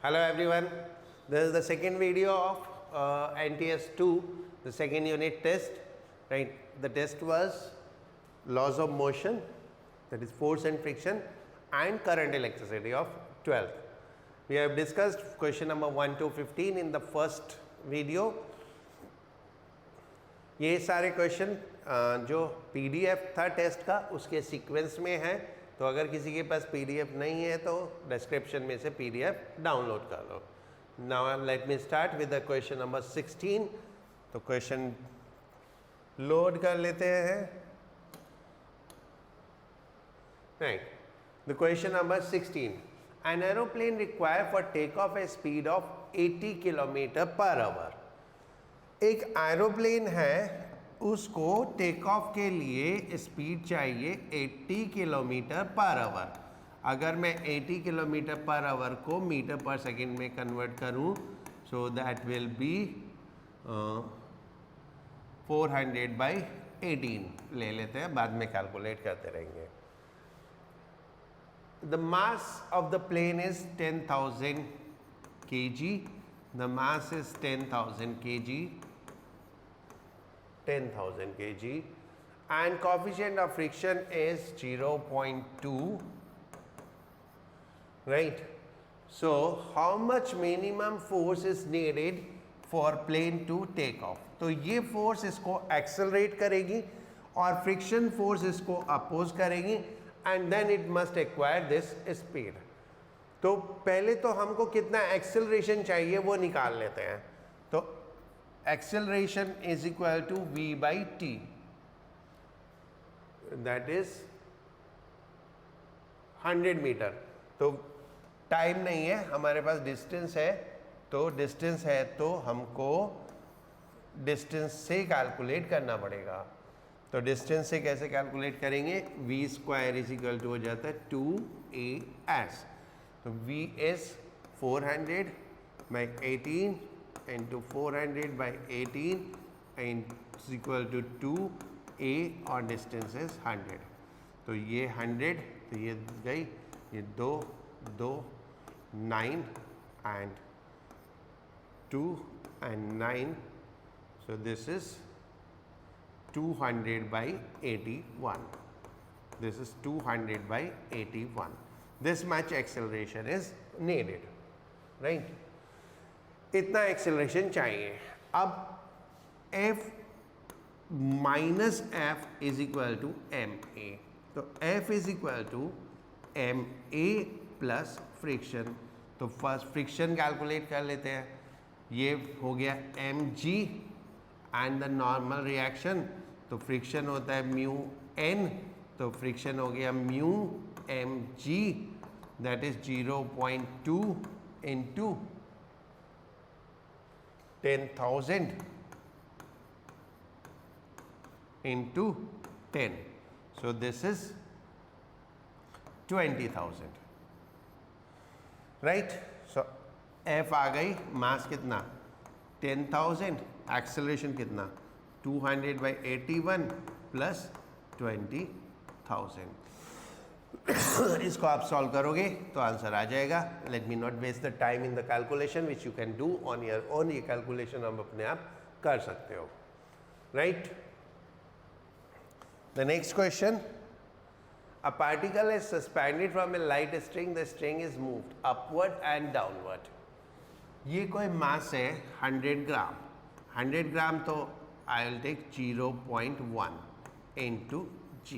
Hello everyone, this is the second video of NTS 2, the second unit test, right? The test was laws of motion, that is force and friction, and current electricity of 12th. We have discussed question number 1 to 15 in the first video. ये सारे question जो PDF था test का उसके sequence में है, तो अगर किसी के पास PDF नहीं है तो डिस्क्रिप्शन में से PDF डाउनलोड कर लो. Now let me start with the question number 16. तो क्वेश्चन लोड कर लेते हैं. Right, the question number 16. An aeroplane required for takeoff a speed of 80 kilometre per hour. एक एरोप्लेन है, उसको टेक ऑफ के लिए स्पीड चाहिए 80 किलोमीटर पर आवर. अगर मैं 80 किलोमीटर पर आवर को मीटर पर सेकंड में कन्वर्ट करूं, सो दैट विल बी 400/18 ले लेते हैं, बाद में कैलकुलेट करते रहेंगे. The mass of the plane is 10,000 kg. The mass is 10,000 kg, 10,000 kg, and coefficient of friction is 0.2, right? So how much minimum force is needed for plane to take off? तो ये force इसको accelerate करेगी और friction force इसको oppose करेगी, and then it must acquire this speed. तो पहले तो हमको कितना एक्सेलरेशन चाहिए वो निकाल लेते हैं. तो acceleration is equal to v/t, that is 100 metre. तो टाइम नहीं है हमारे पास, डिस्टेंस है. तो डिस्टेंस है तो हमको डिस्टेंस से कैलकुलेट करना पड़ेगा. तो डिस्टेंस से कैसे कैलकुलेट करेंगे? v² इज इक्वल टू हो जाता है 2as. तो v is 400/18 into 400/18 and is equal to 2a और डिस्टेंस इज 100. तो ये 100, तो ये गई, ये 2 9 and 2 and 9, so this is 200/81. This is 200/81. This much acceleration is needed, right? इतना एक्सेलरेशन चाहिए. अब F minus F is equal to ma. तो F is equal to ma plus friction. तो फर्स्ट फ्रिक्शन कैलकुलेट कर लेते हैं. ये हो गया mg and the normal reaction. तो फ्रिक्शन होता है म्यू n, तो फ्रिक्शन हो गया mu mg, that is 0.2 into 10,000 into 10. So this is 20,000, right? So F आ गई. मास कितना? 10,000. एक्सेलरेशन कितना? 200/81 प्लस 20,000. इसको आप सॉल्व करोगे तो आंसर आ जाएगा. Let me not waste the time in the calculation which you can do on your own. ये कैलकुलेशन हम अपने आप कर सकते हो, right? The next question. A particle is suspended from a light string. The string is moved upward and downward. ये कोई mass है 100 ग्राम. 100 ग्राम तो I will take 0.1 into g.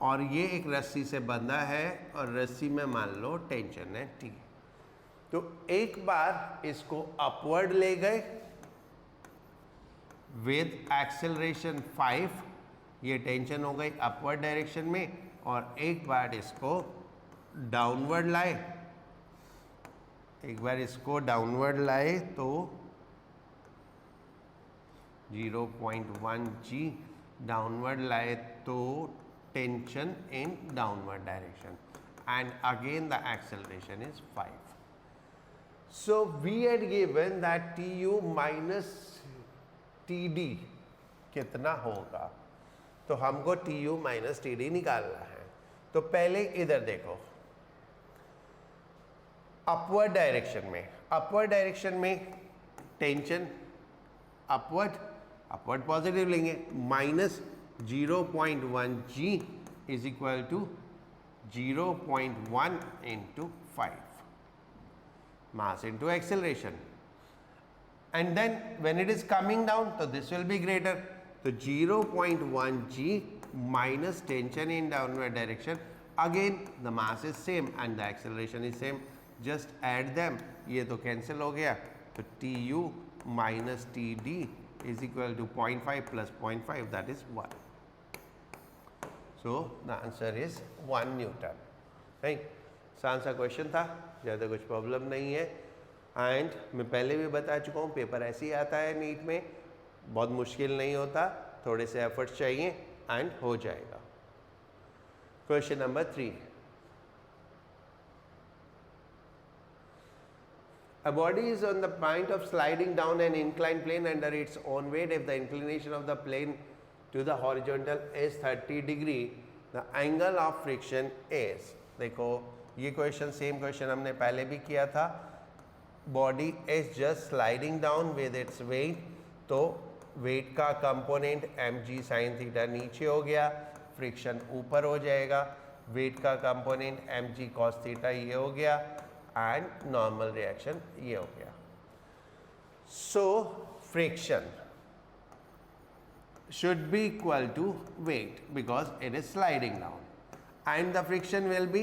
और ये एक रस्सी से बंधा है और रस्सी में मान लो टेंशन है T. तो एक बार इसको अपवर्ड ले गए विद एक्सेलरेशन 5, ये टेंशन हो गई अपवर्ड डायरेक्शन में, और एक बार इसको डाउनवर्ड लाए. एक बार इसको डाउनवर्ड लाए तो 0.1 g डाउनवर्ड लाए तो tension in downward direction, and again the acceleration is 5. So we had given that tu minus td कितना होगा, तो हमको tu minus td निकालना है. तो पहले इधर देखो, अपवर्ड डायरेक्शन में टेंशन अपवर्ड पॉजिटिव लेंगे, -0.1 g is equal to 0.1 into 5 mass into acceleration, and then when it is coming down, so this will be greater, so 0.1 g minus tension in downward direction, again the mass is same and the acceleration is same, just add them, ये तो cancel हो गया, तो tu minus td is equal to 0.5 plus 0.5, that is 1. So the answer is 1 Newton, right? आसान सा question था, ज़्यादा कुछ प्रॉब्लम नहीं है, एंड मैं पहले भी बता चुका हूँ पेपर ऐसे ही आता है नीट में, बहुत मुश्किल नहीं होता, थोड़े से एफर्ट्स चाहिए एंड हो जाएगा. Question number 3. A body is on the point of sliding down an inclined plane under its own weight. If the inclination of the plane to the horizontal is 30 degree, the angle of friction is, देखो ये question same question हमने पहले भी किया था. Body is just sliding down with its weight, तो wait का component mg sin theta नीचे हो गया, फ्रिक्शन ऊपर हो जाएगा, वेट का कंपोनेंट mg cos थीटा ये हो गया, एंड नॉर्मल रिएक्शन ये हो गया. So friction should be equal to weight because it is sliding down, and the friction will be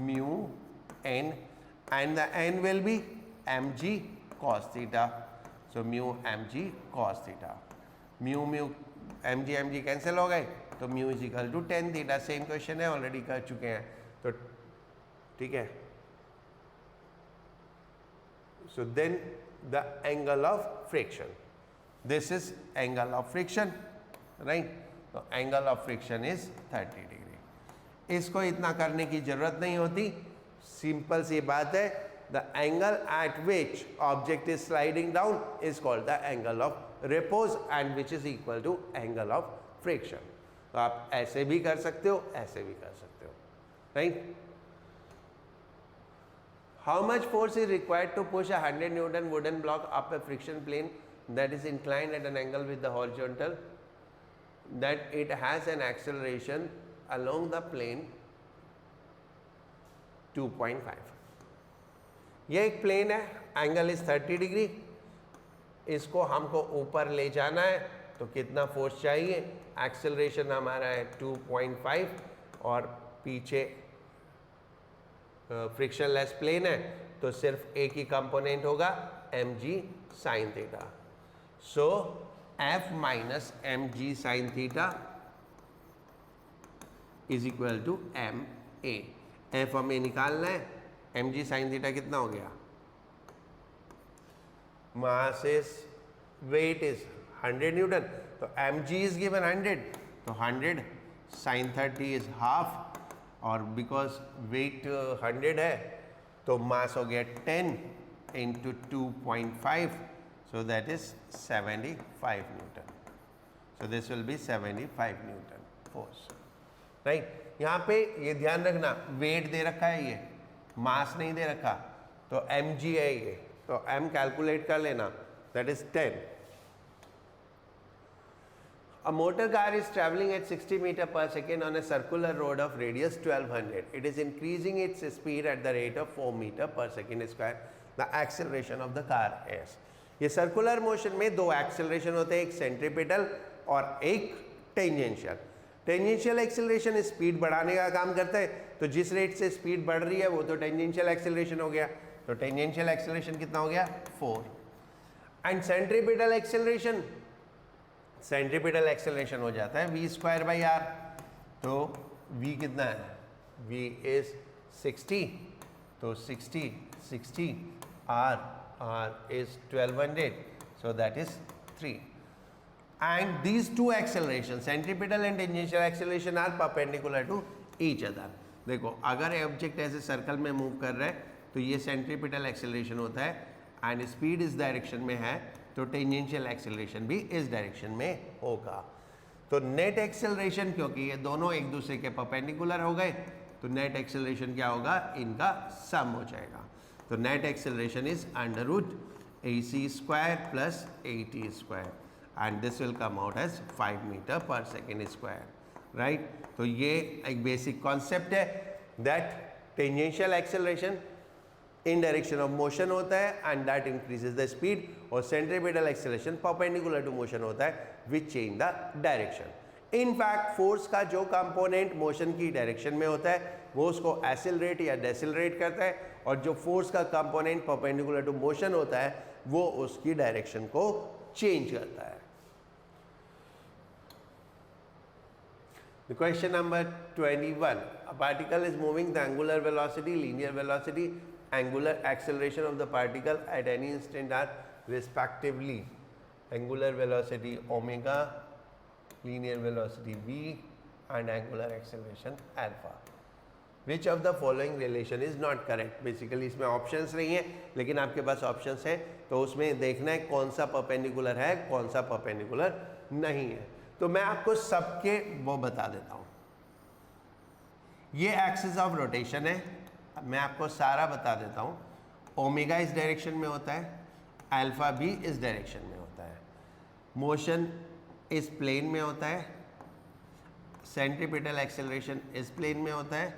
mu n, and the n will be mg cos theta. So mu mg cos theta, mu mg cancel हो गए, तो mu is equal to tan theta. Same question है, already कर चुके हैं, तो ठीक है. So then the angle of friction, this is angle of friction, right? So angle of friction is 30 degree. इसको इतना करने की जरूरत नहीं होती, सिंपल सी बात है. The angle at which object is sliding down is called the angle of repose, and which is equal to angle of friction. तो आप ऐसे भी कर सकते हो, ऐसे भी कर सकते हो, right? How much force is required to push 100 newton wooden block up a friction plane that is inclined at an angle with the horizontal, that it has an acceleration along the plane 2.5. ये एक plane है, angle is 30 degree, इसको हमको ऊपर ले जाना है, तो कितना फोर्स चाहिए? एक्सेलरेशन हमारा है 2.5 और पीछे फ्रिक्शनलेस प्लेन है, तो सिर्फ एक ही कंपोनेंट होगा mg sin theta. So f minus mg sin theta is equal to ma. f हमें निकालना है, mg sin theta कितना हो गया? mass is, weight is 100 Newton, तो mg is given 100, तो 100 sin 30 is half, और because weight 100 है, तो mass हो गया 10 into 2.5, so that is 75 Newton. So this will be 75 Newton force, right? यहाँ पे ये ध्यान रखना, वेट दे रखा है, ये मास नहीं दे रखा, तो mg है ये, तो m कैलकुलेट कर लेना, that is 10. A motor car is traveling at 60 meter per second on a circular road of radius 1200. It is increasing its speed at the rate of 4 meter per second square. The acceleration of the car is. ये circular motion में दो acceleration होते हैं, एक centripetal और एक tangential. Tangential acceleration speed बढ़ाने का काम करता है, तो जिस रेट से स्पीड बढ़ रही है वो तो टेंजेंशियल एक्सेलरेशन हो गया, तो टेंजेंशियल एक्सेलरेशन कितना हो गया? 4. एंड सेंट्रीपिटल एक्सेलरेशन हो जाता है v²/r, तो v कितना है? v इज 60, तो 60 r is 1200, so that is 3. And these two accelerations, centripetal and tangential acceleration, are perpendicular to each other. देखो, अगर ऑब्जेक्ट ऐसे सर्कल में मूव कर रहा है तो ये सेंट्रीपिटल एक्सेलरेशन होता है, एंड स्पीड इस डायरेक्शन में है, तो टेंजेंशियल एक्सेलरेशन भी इस डायरेक्शन में होगा. तो नेट एक्सेलरेशन, क्योंकि ये दोनों एक दूसरे के परपेंडिकुलर हो गए, तो नेट एक्सेलरेशन क्या होगा, इनका सम हो जाएगा। तो net acceleration is under root AC square plus AT square and this will come out as 5 metre per second square, right. तो ये एक बेसिक कॉन्सेप्ट है that tangential acceleration in direction of motion होता है and that increases the speed, और centripetal acceleration perpendicular to motion होता है which change the direction. In fact force का जो कंपोनेंट मोशन की डायरेक्शन में होता है वो उसको एक्सेलरेट या डेसेलरेट करता है, और जो फोर्स का कंपोनेंट परपेंडिकुलर टू मोशन होता है वो उसकी डायरेक्शन को चेंज करता है। The question number 21. A particle is moving the angular velocity, linear velocity, angular acceleration of the particle at any instant are respectively angular velocity omega, linear velocity v and angular acceleration alpha. Which of the following relation is not correct? Basically इसमें options नहीं है, लेकिन आपके पास options है तो उसमें देखना है कौन सा perpendicular है, कौन सा perpendicular नहीं है। तो मैं आपको सबके वो बता देता हूँ। ये एक्सिस ऑफ रोटेशन है, मैं आपको सारा बता देता हूँ। ओमेगा इस डायरेक्शन में होता है, अल्फा भी इस डायरेक्शन में होता है, मोशन इस प्लेन में होता है, सेंट्रीपिटल एक्सेलरेशन इस प्लेन में होता है,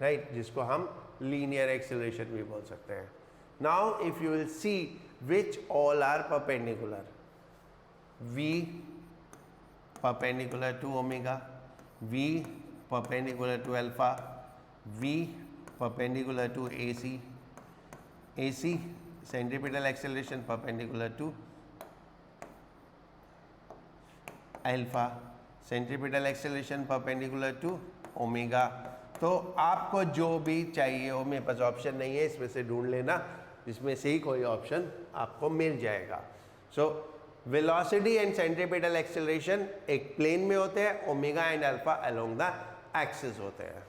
राइट, जिसको हम लीनियर एक्सेलरेशन भी बोल सकते हैं। Now if you will see which all are perpendicular, v perpendicular to omega, v perpendicular to alpha, v perpendicular to AC centripetal acceleration perpendicular to alpha, centripetal acceleration perpendicular to omega। तो आपको जो भी चाहिए हो, मेरे पास option नहीं है, इसमें से ढूंढ लेना, इसमें से ही कोई ऑप्शन आपको मिल जाएगा। So velocity and centripetal acceleration एक प्लेन में होते हैं, omega and alpha along the axis होते हैं।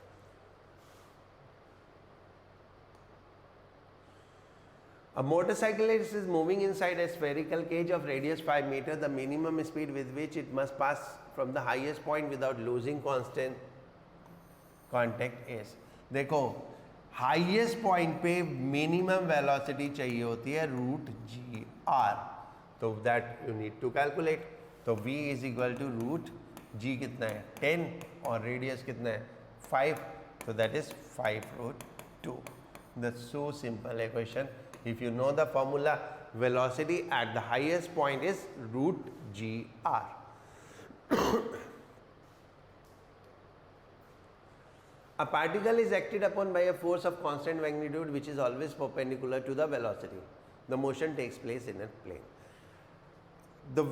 A motorcyclist is moving inside a spherical cage of radius 5 meters. The minimum speed with which it must pass from the highest point without losing constant contact is। देखो highest point पे minimum velocity चाहिए होती है √g(r), तो that you need to calculate. तो v is equal to √g कितना है 10 और रेडियस कितना है 5, तो that is 5√2। That's so simple equation. If you know the formula, velocity at the highest point is √g(r). A particle is acted upon by a force of constant magnitude which is always perpendicular to the velocity. The motion takes place in a plane. The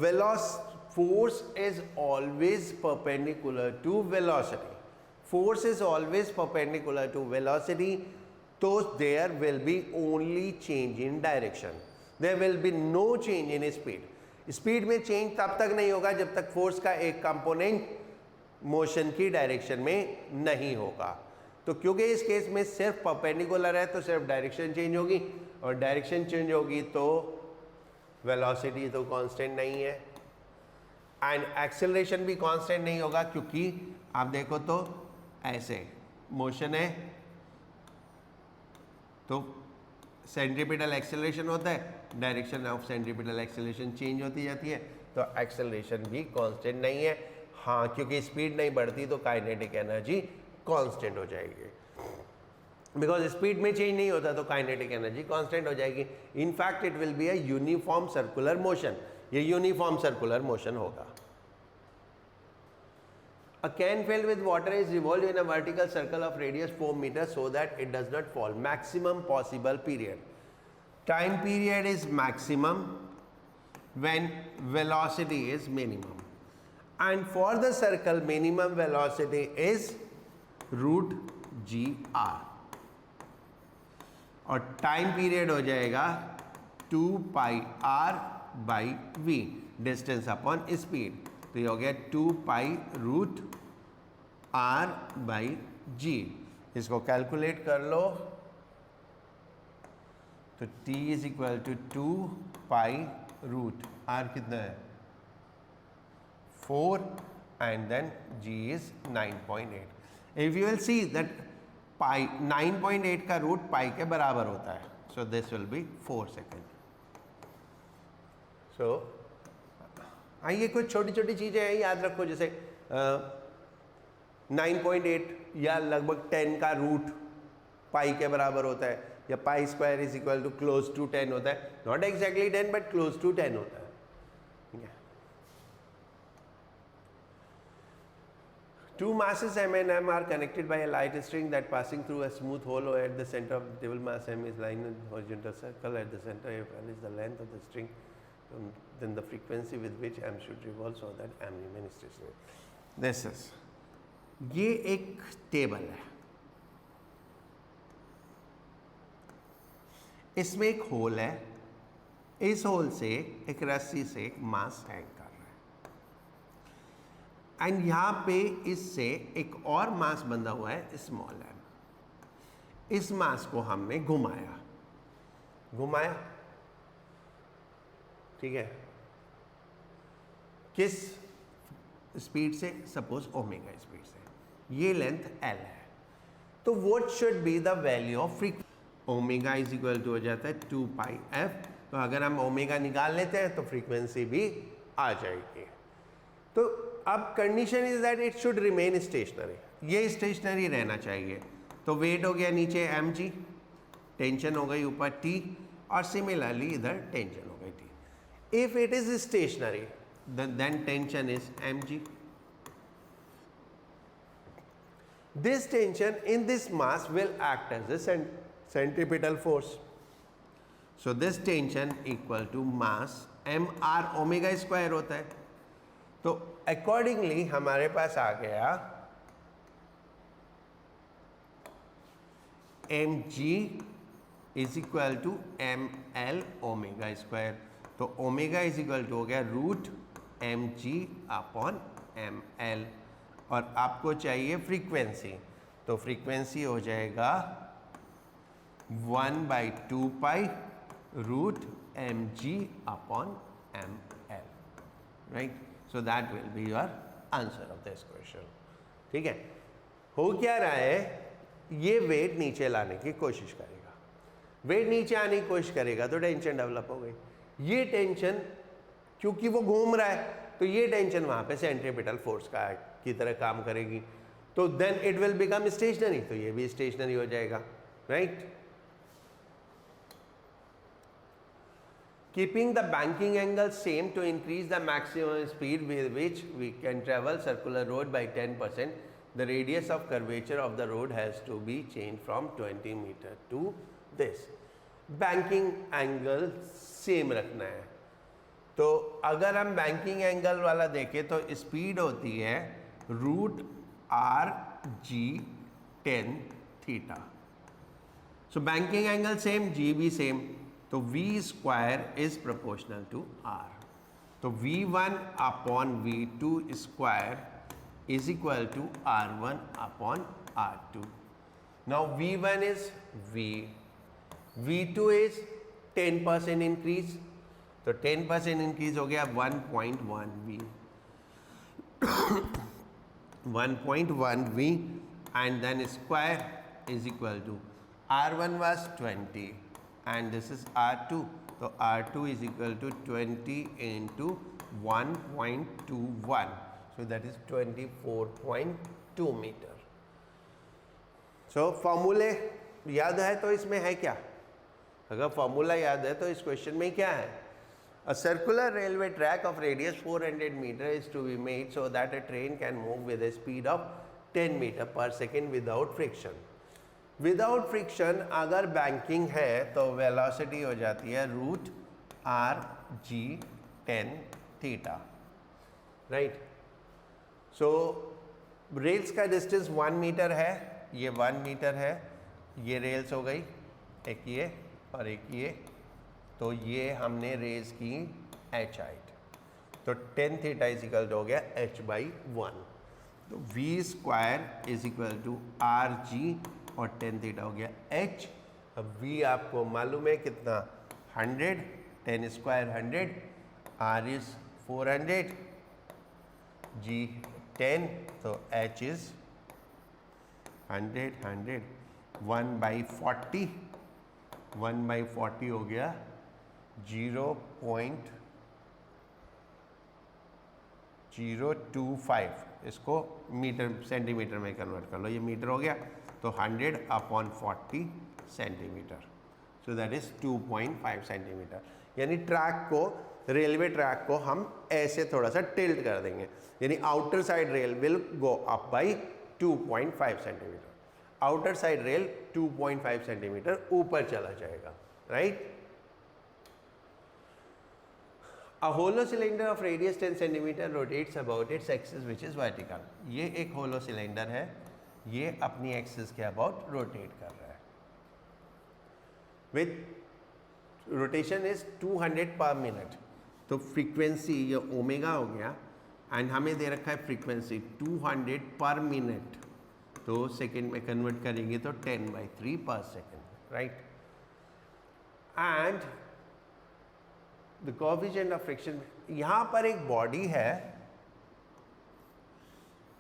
force is always perpendicular to velocity. Force is always perpendicular to velocity, so there will be only change in direction. There will be no change in speed. Speed में change तब तक नहीं होगा जब तक force का एक component motion की डायरेक्शन में नहीं होगा। तो क्योंकि इस केस में सिर्फ परपेंडिकुलर है तो सिर्फ डायरेक्शन चेंज होगी, और डायरेक्शन चेंज होगी तो वेलोसिटी तो कांस्टेंट नहीं है, एंड एक्सेलरेशन भी कांस्टेंट नहीं होगा, क्योंकि आप देखो तो ऐसे मोशन है तो सेंट्रीपिटल एक्सेलरेशन होता है, direction of centripetal acceleration change होती जाती है, तो एक्सेलरेशन भी कांस्टेंट नहीं है। हाँ, क्योंकि स्पीड नहीं बढ़ती तो काइनेटिक एनर्जी कांस्टेंट हो जाएगी, बिकॉज स्पीड में चेंज नहीं होता तो काइनेटिक एनर्जी कांस्टेंट हो जाएगी। In fact it will be a uniform circular motion, ये यूनिफॉर्म सर्कुलर मोशन होगा। A can filled with water is revolved in a vertical circle of radius 4 meters so that it does not fall. Maximum possible period. Time period is maximum when velocity is minimum. And for the circle, minimum velocity is √g(r). और time period हो जाएगा 2πr/v, distance upon speed, तो ये हो गया 2π√r/g। इसको calculate कर लो तो t is equal to 2π√r कितना है 4 and then g is 9.8. If you will see that पाई 9.8 का रूट पाई के बराबर होता है. So this will be 4 second. So ये कुछ छोटी छोटी चीज़ें हैं, याद रखो. जैसे 9.8 या लगभग 10 का रूट पाई के बराबर होता है, या pi square is equal to close to 10 होता है. Not exactly 10 but close to 10 होता है. Two masses M and M are connected by a light string that passing through a smooth hollow at the center of the table mass M is lying in a horizontal circle at the center. If L is the length of the string, then the frequency with which M should revolve so that M remains stationary. This is ये एक table है. इसमें एक whole है. इस whole से एक रस्सी से एक मास हैंग कर रहा है, एंड यहाँ पे इससे एक और मास बंधा हुआ है स्मॉल m. इस मास को हमने घुमाया, ठीक है, किस स्पीड से? सपोज ओमेगा स्पीड से. ये लेंथ l है. तो what should be the value of frequency? Omega is equal to हो जाता है 2 पाई f. तो अगर हम ओमेगा निकाल लेते हैं तो फ्रीक्वेंसी भी आ जाएगी. तो अब condition is that it should remain stationery. ये स्टेशनरी रहना चाहिए. तो वेट हो गया नीचे mg, टेंशन हो गई ऊपर t, और सिमिलरली इधर टेंशन हो गई t. If it is stationary then tension is mg. This tension in this mass will act as a centripetal force. So this tension equal to mass mr omega square होता है. तो accordingly हमारे पास आ गया mg is equal to ml omega square. तो omega is equal to हो गया रूट mg अपॉन ml. और आपको चाहिए फ्रीक्वेंसी, तो फ्रीक्वेंसी हो जाएगा 1/2 pi root mg upon ml. Right. So that will be your answer of this question. ठीक है. हो क्या रहा है, ये वेट नीचे लाने की कोशिश करेगा. वेट नीचे आने की कोशिश करेगा तो टेंशन डेवलप हो गई. ये टेंशन क्योंकि वो घूम रहा है, तो ये टेंशन वहाँ पे सेंट्रीपिटल फोर्स की तरह काम करेगी. तो then it will become stationary. तो ये भी स्टेशनरी हो जाएगा. Right. Keeping the banking angle same to increase the maximum speed with which we can travel circular road by 10%, the radius of curvature of the road has to be changed from 20 meter to this. Banking angle same रखना है. तो अगर हम banking angle वाला देखें तो speed होती है root R G tan theta. So banking angle same, G भी सेम. तो v square is proportional to r. तो v1 upon v2 square is equal to r1 upon r2. Now v1 is v, v2 is 10% increase. तो 10% increase हो गया 1.1 v, 1.1 v, and then square is equal to r1 was 20 and this is r2. तो r2 is equal to 20 into 1.21. So that is 24.2 meter. So फॉर्मूले याद है तो इसमें है क्या? अगर फॉर्मूला याद है तो इस क्वेश्चन में क्या है? A circular railway track of radius 400 meter is to be made so that a train can move with a speed of 10 meter per second without friction. Without friction अगर बैंकिंग है तो वेलोसिटी हो जाती है root R G tan theta. Right. So rails का distance 1 metre है, ये 1 metre है. ये रेल्स हो गई, एक ये और एक ये. तो ये हमने रेस की एच हाइट. तो 10 थीटा इज इक्वल हो गया h/1. तो v square is equal to r g और 10 थीटा हो गया h. अब v आपको मालूम है कितना? 100. 10 स्क्वायर 100, r इज 400, g 10. तो h इज 100 100 1/40, 1/40 हो गया 0.025, इसको मीटर सेंटीमीटर में कन्वर्ट कर लो, ये मीटर हो गया, तो 100/40 centimetre, so that is 2.5 centimetre. यानी ट्रैक को, रेलवे ट्रैक को हम ऐसे थोड़ा सा टिल्ट कर देंगे, यानी outer side rail will go up by 2.5 centimetre, outer side rail 2.5 centimetre ऊपर चला जाएगा, right. A hollow cylinder of radius 10 centimeter rotates about its axis which is vertical. ये एक hollow cylinder है, ये अपनी एक्सिस के अबाउट रोटेट कर रहा है, विथ रोटेशन इज 200 पर मिनट। तो फ्रीक्वेंसी ये ओमेगा हो गया, एंड हमें दे रखा है फ्रीक्वेंसी 200 पर मिनट, तो सेकेंड में कन्वर्ट करेंगे तो 10/3 पर second, right. And the coefficient of friction, यहाँ पर एक बॉडी है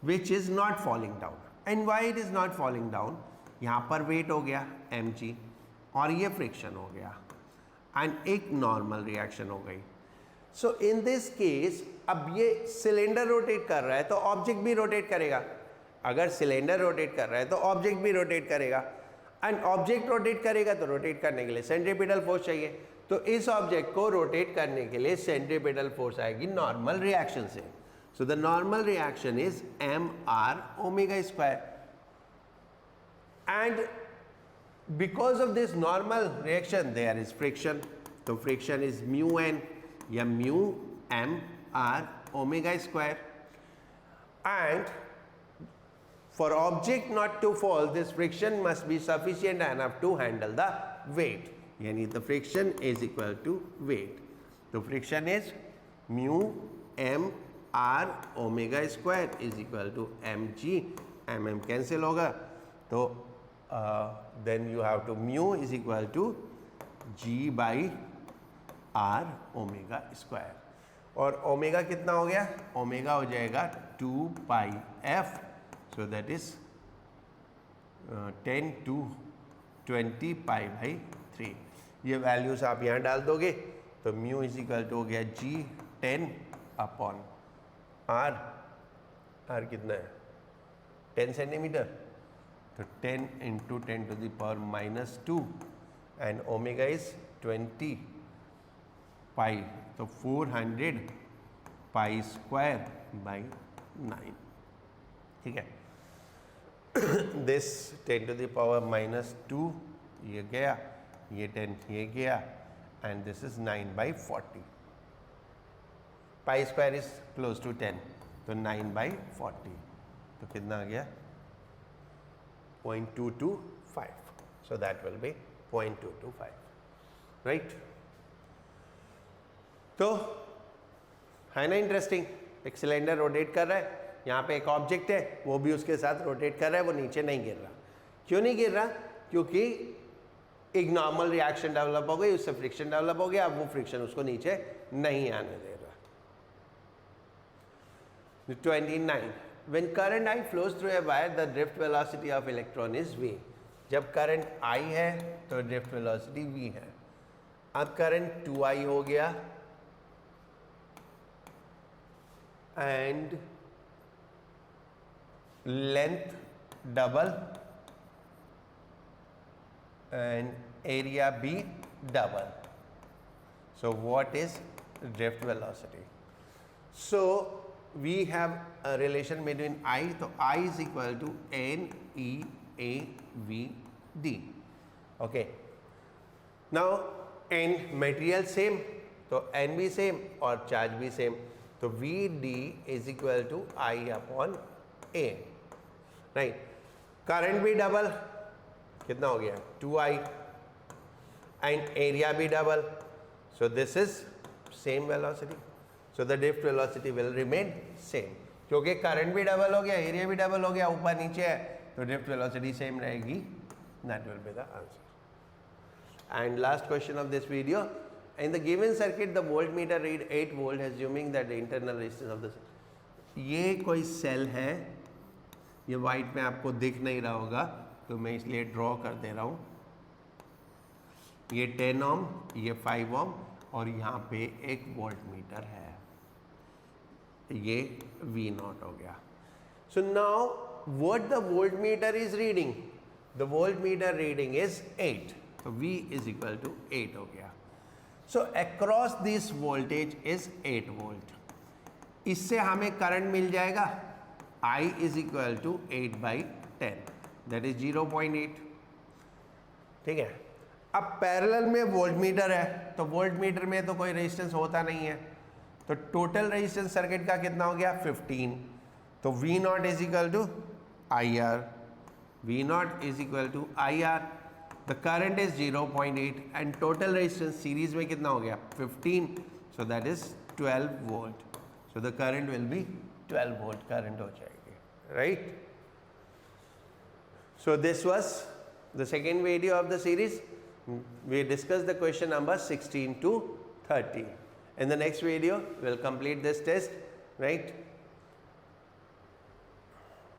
which is not falling down, and why it is not falling down, यहाँ पर वेट हो गया mg और ये फ्रिक्शन हो गया, एंड एक नॉर्मल रिएक्शन हो गई। सो इन दिस केस अब ये सिलेंडर रोटेट कर रहा है तो ऑब्जेक्ट भी रोटेट करेगा, अगर सिलेंडर रोटेट कर रहा है तो ऑब्जेक्ट भी रोटेट करेगा, एंड ऑब्जेक्ट रोटेट करेगा तो रोटेट करने के लिए सेंट्रीपिटल फोर्स चाहिए, तो इस ऑब्जेक्ट को रोटेट करने के लिए सेंट्रीपिटल फोर्स आएगी नॉर्मल रिएक्शन से। So the normal reaction is mr omega square, and because of this normal reaction there is friction, तो फ्रिक्शन इज म्यू एन या mu m r omega square, and for object not to fall this friction must be sufficient enough to handle the weight, यानी the friction is equal to weight, तो friction is mu m r omega square is equal to mg, mm cancel होगा, तो then you have to mu is equal to g by r omega square, और omega कितना हो गया, omega हो जाएगा 2 pi f, so that is 10 to 20 pi by 3। ये values आप यहाँ डाल दोगे तो म्यू इज इक्वल टू हो गया g 10 अपॉन r, r कितना है 10 सेंटीमीटर, तो 10 into 10 to the power -2, and omega is 20 pi, तो 400 पाई स्क्वायर बाई 9, ठीक है। दिस 10 टू द पावर -2 ये गया, ये 10 ये गया, and this is 9/40, pi square is close to 10, तो 9/40, तो कितना आ गया 0.225, so that will be 0.225, right. तो है ना इंटरेस्टिंग, एक सिलेंडर रोटेट कर रहा है, यहाँ पे एक ऑब्जेक्ट है वो भी उसके साथ रोटेट कर रहा है, वो नीचे नहीं गिर रहा। क्यों नहीं गिर रहा, क्योंकि एक नॉर्मल रिएक्शन डेवलप हो गई, उससे फ्रिक्शन डेवलप हो गया, अब वो फ्रिक्शन उसको नीचे नहीं आने दे रहा। 29, when current I flows through a wire the drift velocity of electron is v, जब करंट I है तो ड्रिफ्ट वेलोसिटी v है। अब करंट 2I हो गया, and length double and area B double, so what is drift velocity? So we have a relation between I, तो I is equal to NEAVD, okay। now n material same, तो n भी same और charge भी same, तो VD is equal to I upon A, right. Current भी double, कितना हो गया 2I, एंड एरिया भी double, so this is same velocity, so the drift velocity will remain same, क्योंकि करंट भी डबल हो गया, एरिया भी डबल हो गया, ऊपर नीचे है, तो ड्रिफ्ट वेलोसिटी सेम रहेगी, that will be the answer. And last question of this video, in the given circuit the volt meter read 8 volt, assuming that the internal resistance of the, ये कोई cell है, ये white में आपको दिख नहीं रहा होगा, तो मैं इसलिए ड्रॉ कर दे रहा हूँ, ये 10 ओम, ये 5 ओम और यहाँ पे एक वोल्ट मीटर है, ये V0 हो गया. So now what the voltmeter is reading? The voltmeter reading is 8. So V is equal to 8 हो गया. So across this voltage is 8 volt. इससे हमें करंट मिल जाएगा I is equal to 8 by 10. That is 0.8. ठीक है. अब पैरेलल में voltmeter है, तो वोल्टमीटर में तो कोई रेजिस्टेंस होता नहीं है, तो टोटल रेजिस्टेंस सर्किट का कितना हो गया 15. तो V0 is equal to IR, V0 is equal to IR. The current is 0.8 and total resistance series में कितना हो गया 15, so that is 12 volt. So the current will be 12 volt current हो जाएगी, right. So this was the second video of the series. We discussed the question number 16 to 30. In the next video, we'll complete this test, right?